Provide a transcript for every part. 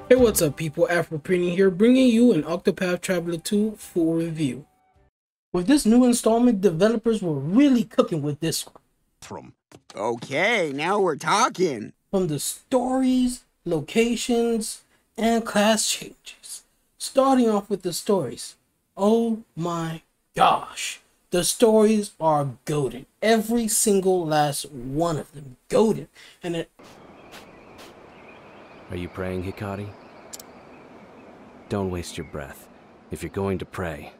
Hey, what's up people, Afroprini here, bringing you an Octopath Traveler 2 full review. With this new installment, developers were really cooking with this one. Okay, now we're talking. From the stories, locations, and class changes. Starting off with the stories. Oh my gosh. The stories are goated. Every single last one of them. Goated. And Are you praying, Hikari? Don't waste your breath, if you're going to pray.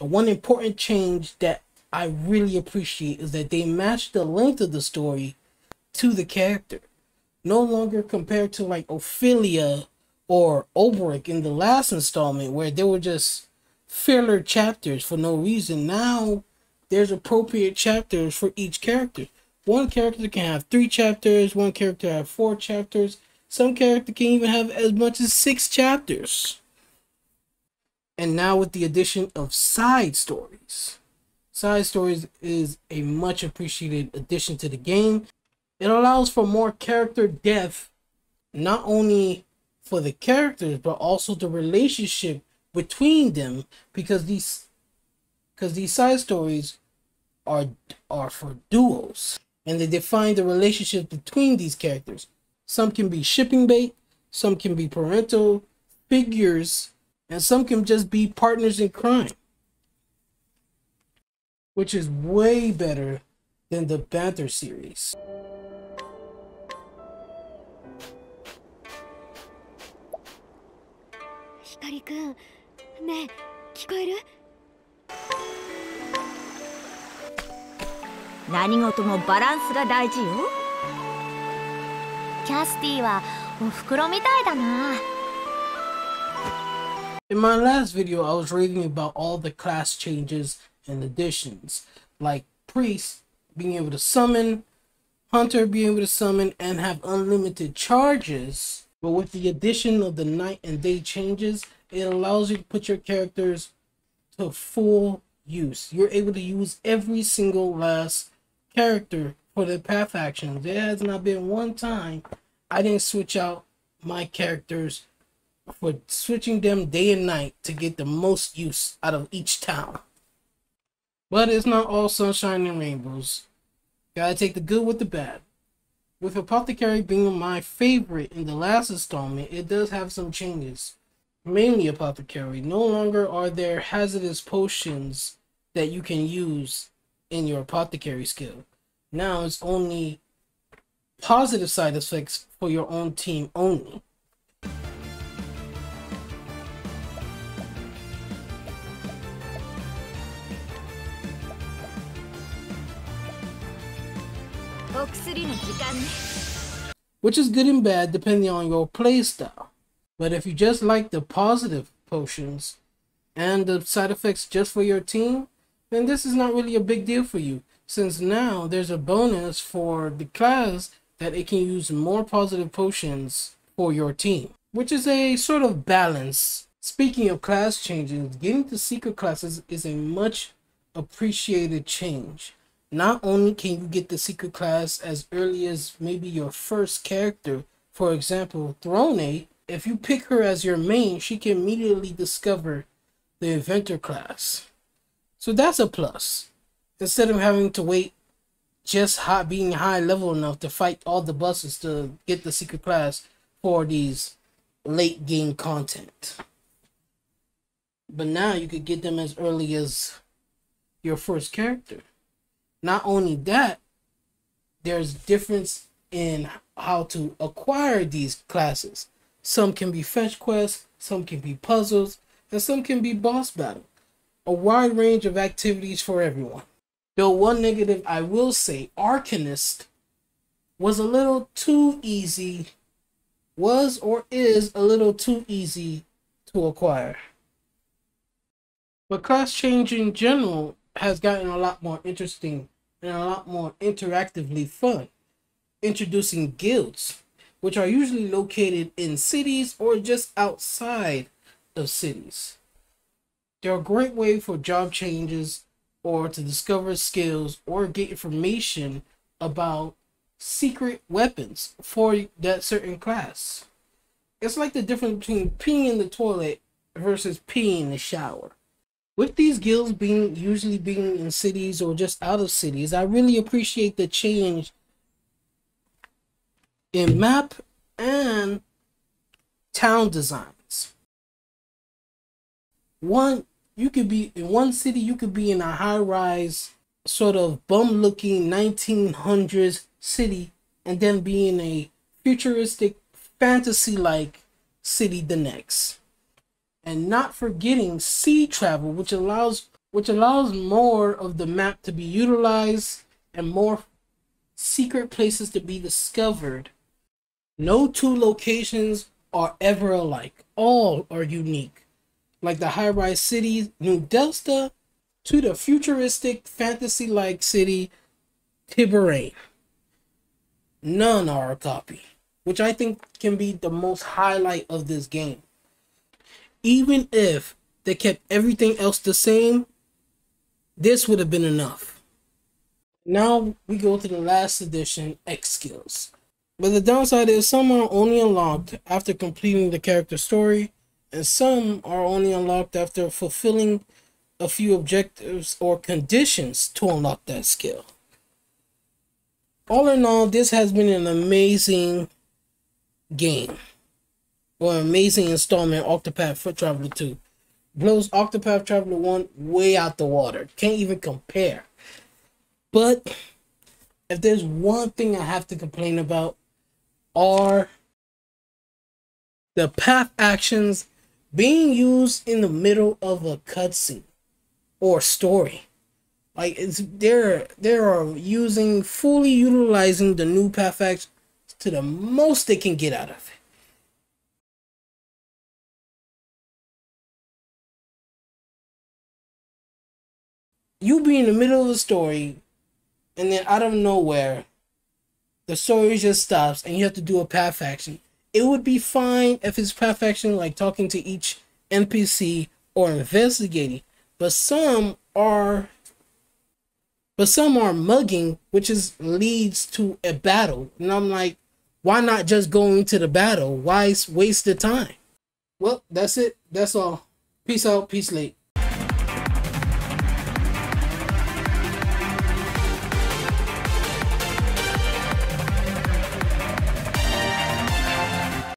one important change that I really appreciate is that they matched the length of the story to the character. No longer compared to like Ophelia or Oberic in the last installment where they were just filler chapters for no reason. Now there's appropriate chapters for each character. One character can have 3 chapters, one character have 4 chapters, some character can even have as much as 6 chapters. And now with the addition of side stories. Side stories is a much appreciated addition to the game. It allows for more character depth, not only for the characters, but also the relationship between them, because these side stories are for duos, and they define the relationship between these characters. Some can be shipping bait, some can be parental figures, and some can just be partners in crime, which is way better than the Banter series. Hikari-kun, ねえ、聞こえる？何事もバランスが大事よ。キャスティはお袋みたいだな。In my last video, I was raving about all the class changes and additions, like Priest being able to summon, Hunter being able to summon and have unlimited charges. But with the addition of the night and day changes, it allows you to put your characters to full use. You're able to use every single last character for the path actions. There has not been one time I didn't switch out my characters for switching them day and night to get the most use out of each town. But it's not all sunshine and rainbows. Gotta take the good with the bad. With Apothecary being my favorite in the last installment, it does have some changes. Mainly Apothecary. No longer are there hazardous potions that you can use in your Apothecary skill. Now it's only positive side effects for your own team only. Which is good and bad depending on your playstyle. But if you just like the positive potions and the side effects just for your team, then this is not really a big deal for you, since now there's a bonus for the class that it can use more positive potions for your team, which is a sort of balance. Speaking of class changes, getting to secret classes is a much appreciated change. Not only can you get the secret class as early as maybe your first character, for example, Throne, if you pick her as your main, she can immediately discover the inventor class. So that's a plus. Instead of having to wait just being high level enough to fight all the bosses to get the secret class for these late game content. But now you could get them as early as your first character. Not only that, there's difference in how to acquire these classes. Some can be fetch quests, some can be puzzles, and some can be boss battle. A wide range of activities for everyone. Though one negative I will say, Arcanist was a little too easy, was or is a little too easy to acquire. But class change in general has gotten a lot more interesting and a lot more interactively fun. Introducing guilds, which are usually located in cities or just outside of cities. They're a great way for job changes or to discover skills or get information about secret weapons for that certain class. It's like the difference between peeing in the toilet versus peeing in the shower. With these guilds usually being in cities or just out of cities, I really appreciate the change in map and town designs. You could be in one city, you could be in a high-rise, sort of bum-looking 1900s city, and then be in a futuristic, fantasy-like city the next. And not forgetting sea travel, which allows more of the map to be utilized and more secret places to be discovered. No two locations are ever alike. All are unique. Like the high-rise city, New Delta, to the futuristic, fantasy-like city, Tiburon. None are a copy, which I think can be the most highlight of this game. Even if they kept everything else the same, this would have been enough. Now we go to the last edition, X skills. But the downside is some are only unlocked after completing the character story, and some are only unlocked after fulfilling a few objectives or conditions to unlock that skill. All in all, this has been an amazing game. Or amazing installment, Octopath Traveler 2. Blows Octopath Traveler 1 way out the water. Can't even compare. But if there's one thing I have to complain about, are the path actions being used in the middle of a cutscene or story. Like they're fully utilizing the new path actions to the most they can get out of it. You be in the middle of a story, and then out of nowhere, the story just stops, and you have to do a path action. It would be fine if it's path action, like talking to each NPC or investigating, but some are mugging, which leads to a battle, and I'm like, why not just go into the battle? Why waste the time? Well, that's it. That's all. Peace out. Peace late.